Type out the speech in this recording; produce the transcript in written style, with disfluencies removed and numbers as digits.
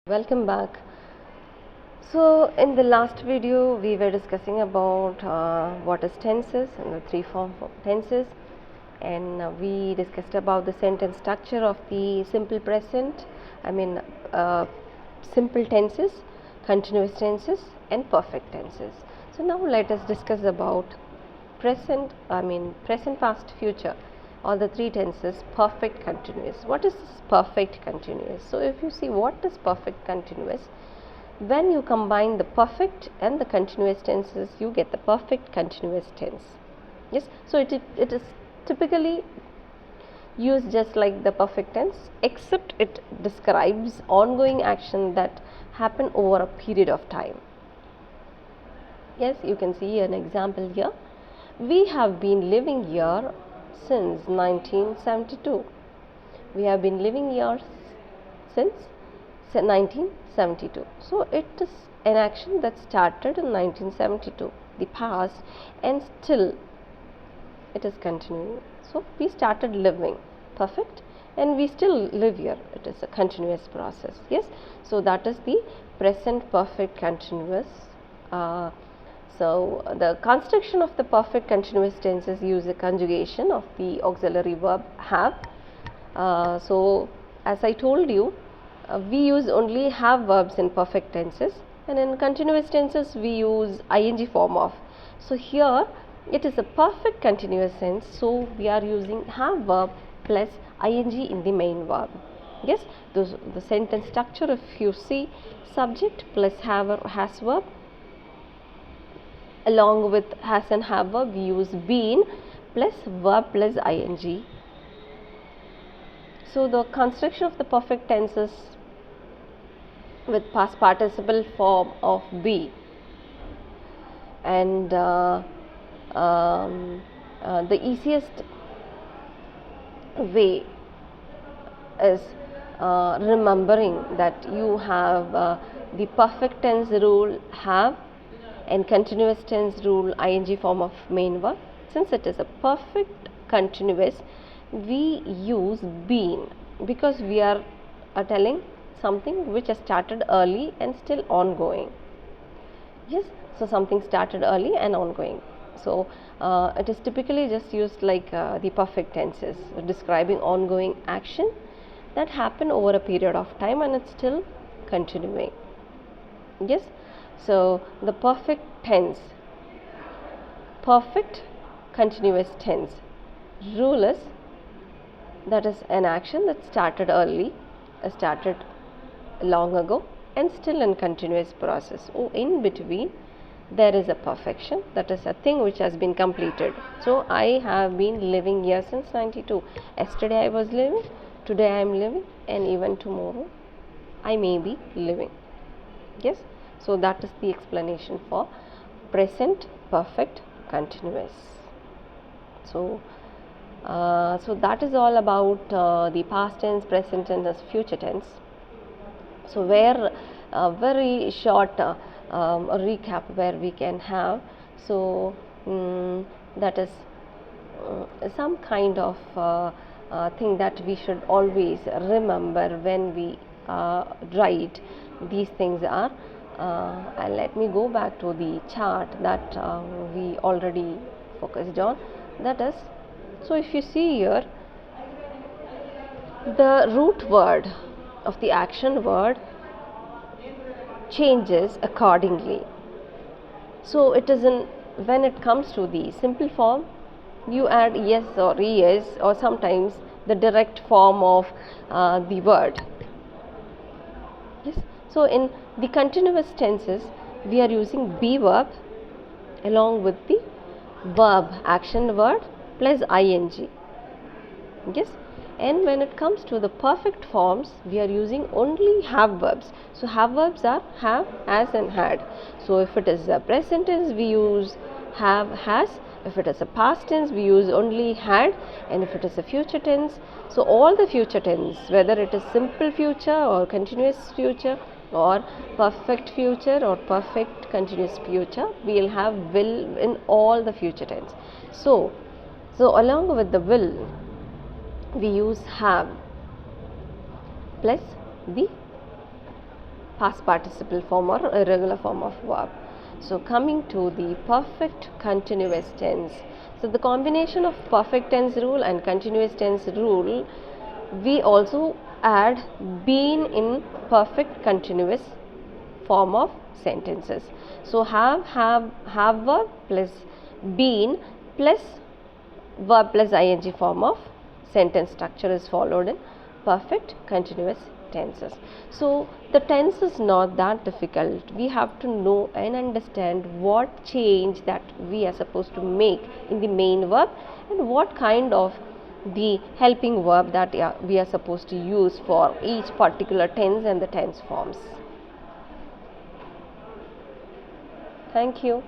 Welcome back. So in the last video we were discussing about what is tenses and the three forms of tenses, and we discussed about the sentence structure of the simple present, simple tenses, continuous tenses and perfect tenses. So now let us discuss about present, past, future, all the three tenses, perfect continuous. What is this perfect continuous? So if you see what is perfect continuous, when you combine the perfect and the continuous tenses, you get the perfect continuous tense. Yes, so it is typically used just like the perfect tense, except it describes ongoing action that happen over a period of time. Yes, you can see an example here. We have been living here since 1972. We have been living here since 1972. So it is an action that started in 1972, the past, and still it is continuing. So we started living, perfect, and we still live here. It is a continuous process. Yes, so that is the present perfect continuous. So the construction of the perfect continuous tenses use a conjugation of the auxiliary verb have. So as I told you, we use only have verbs in perfect tenses, and in continuous tenses we use ing form of. So here it is a perfect continuous tense, so we are using have verb plus ing in the main verb. Yes, the sentence structure, if you see, subject plus have or has verb, along with has and have verb we use been plus verb plus ing. So the construction of the perfect tenses with past participle form of be, and the easiest way is remembering that you have the perfect tense rule have and continuous tense rule ing form of main verb. Since it is a perfect continuous, we use been because we are telling something which has started early and still ongoing. Yes, so something started early and ongoing. So it is typically just used like the perfect tenses, describing ongoing action that happen over a period of time and it's still continuing. Yes, so the perfect tense, perfect continuous tense rule is that is an action that started early, started long ago and still in continuous process. In between there is a perfection, that is a thing which has been completed. So I have been living here since 92. Yesterday I was living, today I am living, and even tomorrow I may be living. Yes, so that is the explanation for present perfect continuous. So so that is all about the past tense, present tense and future tense. So where very short recap where we can have, so that is some kind of thing that we should always remember when we write these things are, and let me go back to the chart that we already focused on. That is, so if you see here, the root word of the action word changes accordingly. So it is in, when it comes to the simple form, you add yes or es, or sometimes the direct form of the word. Yes, so in the continuous tenses we are using be verb along with the verb action word plus ing. Yes, and when it comes to the perfect forms we are using only have verbs. So have verbs are have, has and had. So if it is a present tense we use have, has. If it is a past tense we use only had, and if it is a future tense, so all the future tense, whether it is simple future or continuous future or perfect future or perfect continuous future, we will have will in all the future tense. So along with the will we use have plus the past participle form or irregular form of verb. So coming to the perfect continuous tense. So the combination of perfect tense rule and continuous tense rule, we also add been in perfect continuous form of sentences. So have verb plus been plus verb plus ing form of sentence structure is followed in perfect continuous tenses. So the tense is not that difficult. We have to know and understand what change that we are supposed to make in the main verb and what kind of the helping verb that we are supposed to use for each particular tense and the tense forms. Thank you.